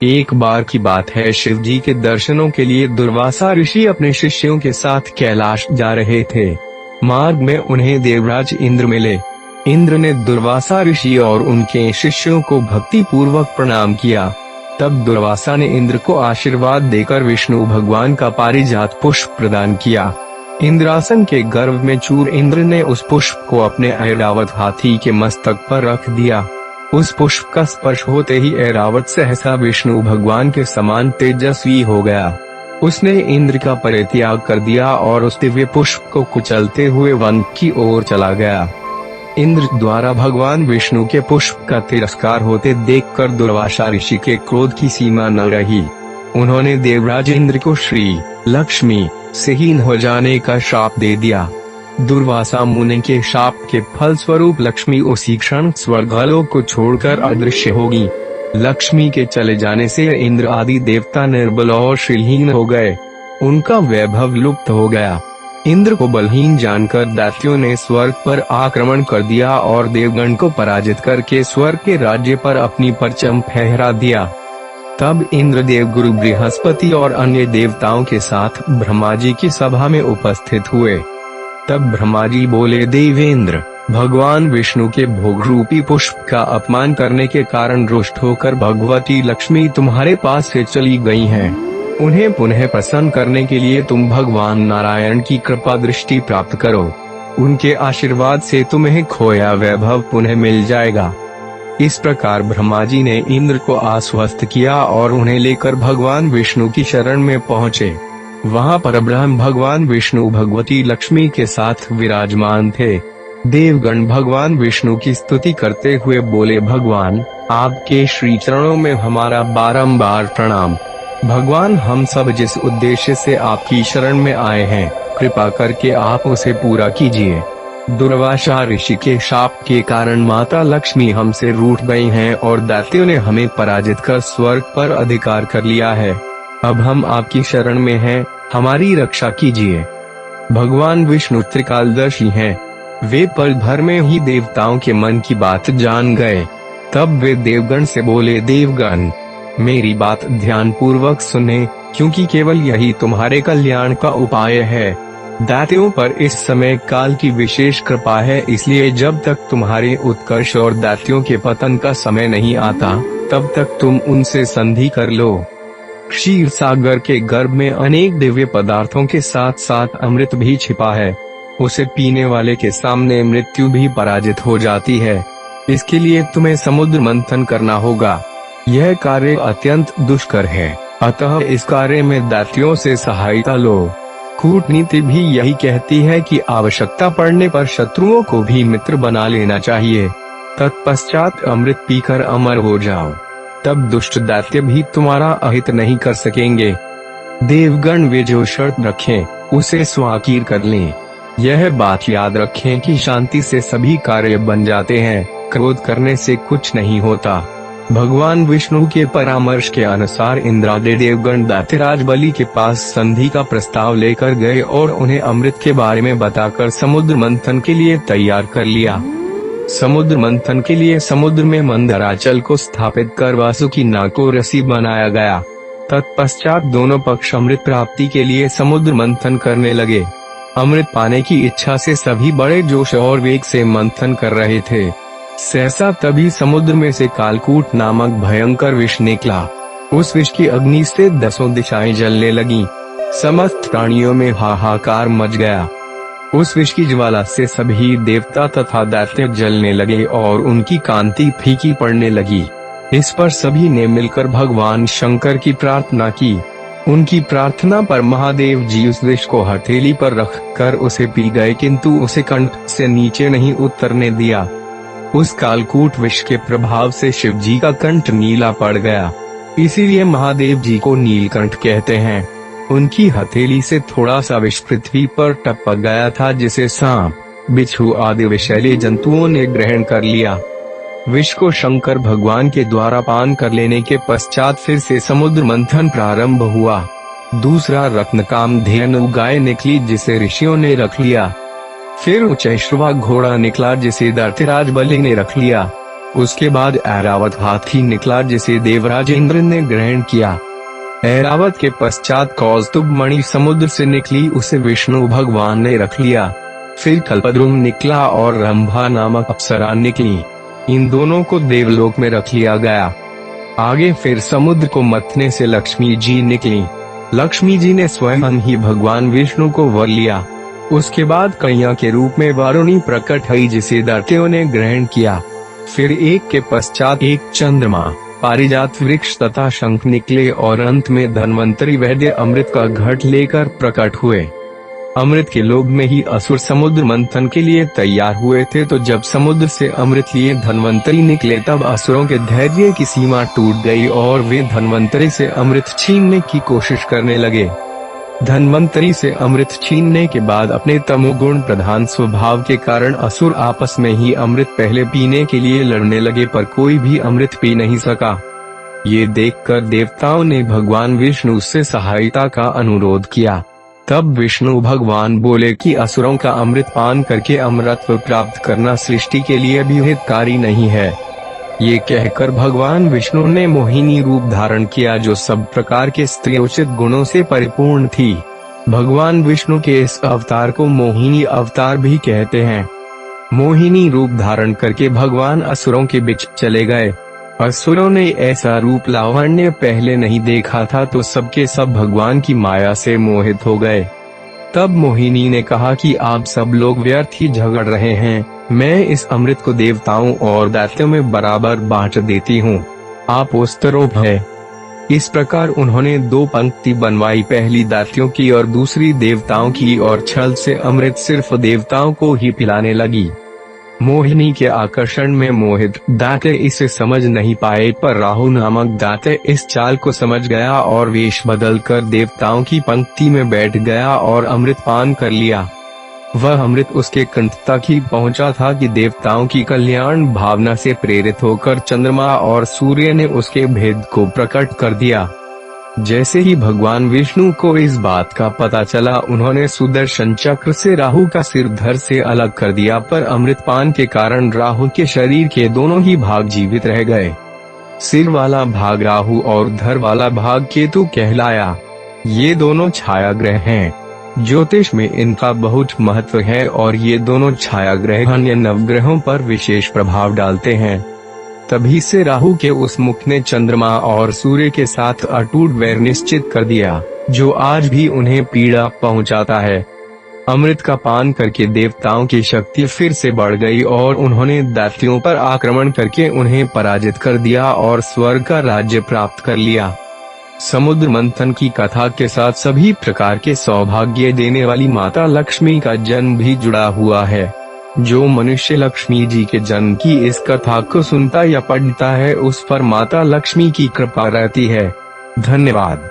एक बार की बात है, शिव जी के दर्शनों के लिए दुर्वासा ऋषि अपने शिष्यों के साथ कैलाश जा रहे थे। मार्ग में उन्हें देवराज इंद्र मिले। इंद्र ने दुर्वासा ऋषि और उनके शिष्यों को भक्ति पूर्वक प्रणाम किया। तब दुर्वासा ने इंद्र को आशीर्वाद देकर विष्णु भगवान का पारिजात पुष्प प्रदान किया। इंद्रासन के गर्भ में चूर इंद्र ने उस पुष्प को अपने ऐरावत हाथी के मस्तक पर रख दिया। उस पुष्प का स्पर्श होते ही ऐरावत सहसा विष्णु भगवान के समान तेजस्वी हो गया। उसने इंद्र का परित्याग कर दिया और उस दिव्य पुष्प को कुचलते हुए वन की ओर चला गया। इंद्र द्वारा भगवान विष्णु के पुष्प का तिरस्कार होते देखकर दुर्वासा ऋषि के क्रोध की सीमा न रही। उन्होंने देवराज इंद्र को श्री लक्ष्मी से हीन हो जाने का श्राप दे दिया। दुर्वासा मुनि के शाप के फल स्वरूप लक्ष्मी उसी क्षण स्वर्गलोक को छोड़कर अदृश्य होगी। लक्ष्मी के चले जाने से इंद्र आदि देवता निर्बल और श्रीहीन हो गए। उनका वैभव लुप्त हो गया। इंद्र को बलहीन जानकर दैत्यों ने स्वर्ग पर आक्रमण कर दिया और देवगण को पराजित करके स्वर्ग के राज्य पर अपनी परचम फहरा दिया। तब इंद्रदेव गुरु बृहस्पति और अन्य देवताओं के साथ ब्रह्मा जी की सभा में उपस्थित हुए। तब ब्रह्मा जी बोले, देवेंद्र, भगवान विष्णु के भोग रूपी पुष्प का अपमान करने के कारण रुष्ट होकर भगवती लक्ष्मी तुम्हारे पास से चली गई हैं। उन्हें पुनः प्रसन्न करने के लिए तुम भगवान नारायण की कृपा दृष्टि प्राप्त करो। उनके आशीर्वाद से तुम्हें खोया वैभव पुनः मिल जाएगा। इस प्रकार ब्रह्मा जी ने इंद्र को आश्वस्त किया और उन्हें लेकर भगवान विष्णु की शरण में पहुँचे। वहाँ पर ब्रह्म भगवान विष्णु भगवती लक्ष्मी के साथ विराजमान थे। देवगण भगवान विष्णु की स्तुति करते हुए बोले, भगवान, आपके श्री चरणों में हमारा बारंबार प्रणाम। भगवान, हम सब जिस उद्देश्य से आपकी शरण में आए हैं, कृपा करके आप उसे पूरा कीजिए। दुर्वासा ऋषि के शाप के कारण माता लक्ष्मी हमसे रूठ गई हैं और दैत्यों ने हमें पराजित कर स्वर्ग पर अधिकार कर लिया है। अब हम आपकी शरण में हैं, हमारी रक्षा कीजिए। भगवान विष्णु त्रिकालदर्शी हैं। वे पल भर में ही देवताओं के मन की बात जान गए। तब वे देवगण से बोले, देवगण, मेरी बात ध्यान पूर्वक सुने, क्योंकि केवल यही तुम्हारे कल्याण का उपाय है। दैत्यों पर इस समय काल की विशेष कृपा है, इसलिए जब तक तुम्हारे उत्कर्ष और दैत्यों के पतन का समय नहीं आता, तब तक तुम उनसे संधि कर लो। क्षीर सागर के गर्भ में अनेक दिव्य पदार्थों के साथ साथ अमृत भी छिपा है। उसे पीने वाले के सामने मृत्यु भी पराजित हो जाती है। इसके लिए तुम्हें समुद्र मंथन करना होगा। यह कार्य अत्यंत दुष्कर है, अतः इस कार्य में दैत्यों से सहायता लो। कूटनीति भी यही कहती है कि आवश्यकता पड़ने पर शत्रुओं को भी मित्र बना लेना चाहिए। तत्पश्चात अमृत पीकर अमर हो जाओ, तब दुष्ट दैत्य भी तुम्हारा अहित नहीं कर सकेंगे। देवगण वे जो शर्त रखें, उसे स्वाकीर कर लें। यह बात याद रखें कि शांति से सभी कार्य बन जाते हैं, क्रोध करने से कुछ नहीं होता। भगवान विष्णु के परामर्श के अनुसार इंद्रादि देवगण दैत्यराज बलि के पास संधि का प्रस्ताव लेकर गए और उन्हें अमृत के बारे में बताकर समुद्र मंथन के लिए तैयार कर लिया। समुद्र मंथन के लिए समुद्र में मंदराचल को स्थापित कर वासुकी नाग को रसी बनाया गया। तत्पश्चात दोनों पक्ष अमृत प्राप्ति के लिए समुद्र मंथन करने लगे। अमृत पाने की इच्छा से सभी बड़े जोश और वेग से मंथन कर रहे थे। सहसा तभी समुद्र में से कालकूट नामक भयंकर विष निकला। उस विष की अग्नि से 10 दिशाएं जलने लगी। समस्त प्राणियों में हाहाकार मच गया। उस विष की ज्वाला से सभी देवता तथा दैत्य जलने लगे और उनकी कांति फीकी पड़ने लगी। इस पर सभी ने मिलकर भगवान शंकर की प्रार्थना की। उनकी प्रार्थना पर महादेव जी उस विष को हथेली पर रखकर उसे पी गए, किंतु उसे कंठ से नीचे नहीं उतरने दिया। उस कालकूट विष के प्रभाव से शिव जी का कंठ नीला पड़ गया, इसीलिए महादेव जी को नीलकंठ कहते हैं। उनकी हथेली से थोड़ा सा विष पृथ्वी पर टपक गया था, जिसे सांप, बिच्छू आदि विषैले जंतुओं ने ग्रहण कर लिया। विष को शंकर भगवान के द्वारा पान कर लेने के पश्चात फिर से समुद्र मंथन प्रारंभ हुआ। दूसरा रत्नकामधेनु गाय निकली, जिसे ऋषियों ने रख लिया। फिर उच्चैश्रवा घोड़ा निकला, जिसे दैत्यराज बलि ने रख लिया। उसके बाद ऐरावत हाथी निकला जिसे देवराज इंद्र ने ग्रहण किया। ऐरावत के पश्चात कौस्तुभ मणि समुद्र से निकली, उसे विष्णु भगवान ने रख लिया। फिर कल्पद्रुम निकला और रंभा नामक अप्सरा निकली, इन दोनों को देवलोक में रख लिया गया। आगे फिर समुद्र को मथने से लक्ष्मी जी निकली। लक्ष्मी जी ने स्वयं ही भगवान विष्णु को वर लिया। उसके बाद कन्या के रूप में वारुणी प्रकट हुई जिसे दैत्यों ने ग्रहण किया। फिर एक के पश्चात एक चंद्रमा, पारिजात वृक्ष तथा शंख निकले और अंत में धन्वंतरी वैद्य अमृत का घट लेकर प्रकट हुए। अमृत के लोभ में ही असुर समुद्र मंथन के लिए तैयार हुए थे, तो जब समुद्र से अमृत लिए धन्वंतरी निकले तब असुरों के धैर्य की सीमा टूट गई और वे धन्वंतरी से अमृत छीनने की कोशिश करने लगे। धन्वंतरी से अमृत छीनने के बाद अपने तमोगुण प्रधान स्वभाव के कारण असुर आपस में ही अमृत पहले पीने के लिए लड़ने लगे, पर कोई भी अमृत पी नहीं सका। ये देखकर देवताओं ने भगवान विष्णु से सहायता का अनुरोध किया। तब विष्णु भगवान बोले कि असुरों का अमृत पान करके अमरत्व प्राप्त करना सृष्टि के लिए भी हितकारी नहीं है। ये कहकर भगवान विष्णु ने मोहिनी रूप धारण किया, जो सब प्रकार के स्त्रीयोचित गुणों से परिपूर्ण थी। भगवान विष्णु के इस अवतार को मोहिनी अवतार भी कहते हैं। मोहिनी रूप धारण करके भगवान असुरों के बीच चले गए। असुरों ने ऐसा रूप लावण्य पहले नहीं देखा था, तो सबके सब भगवान की माया से मोहित हो गए। तब मोहिनी ने कहा कि आप सब लोग व्यर्थ ही झगड़ रहे हैं, मैं इस अमृत को देवताओं और दैत्यों में बराबर बांट देती हूँ, आप उस तरफ है। इस प्रकार उन्होंने दो पंक्ति बनवाई, पहली दैत्यों की और दूसरी देवताओं की, और छल से अमृत सिर्फ देवताओं को ही पिलाने लगी। मोहिनी के आकर्षण में मोहित दैत्य इसे समझ नहीं पाए, पर राहु नामक दैत्य इस चाल को समझ गया और वेश बदलकर देवताओं की पंक्ति में बैठ गया और अमृत पान कर लिया। वह अमृत उसके कंठ तक ही पहुंचा था कि देवताओं की कल्याण भावना से प्रेरित होकर चंद्रमा और सूर्य ने उसके भेद को प्रकट कर दिया। जैसे ही भगवान विष्णु को इस बात का पता चला, उन्होंने सुदर्शन चक्र से राहु का सिर धड़ से अलग कर दिया, पर अमृत पान के कारण राहु के शरीर के दोनों ही भाग जीवित रह गए। सिर वाला भाग राहु और धड़ वाला भाग केतु कहलाया। ये दोनों छाया ग्रह हैं। ज्योतिष में इनका बहुत महत्व है और ये दोनों छाया ग्रह अन्य नवग्रहों पर विशेष प्रभाव डालते हैं। तभी से राहु के उस मुख ने चंद्रमा और सूर्य के साथ अटूट वैर निश्चित कर दिया, जो आज भी उन्हें पीड़ा पहुंचाता है। अमृत का पान करके देवताओं की शक्ति फिर से बढ़ गई और उन्होंने दैत्यों पर आक्रमण करके उन्हें पराजित कर दिया और स्वर्ग का राज्य प्राप्त कर लिया। समुद्र मंथन की कथा के साथ सभी प्रकार के सौभाग्य देने वाली माता लक्ष्मी का जन्म भी जुड़ा हुआ है। जो मनुष्य लक्ष्मी जी के जन्म की इस कथा को सुनता या पढ़ता है, उस पर माता लक्ष्मी की कृपा रहती है। धन्यवाद।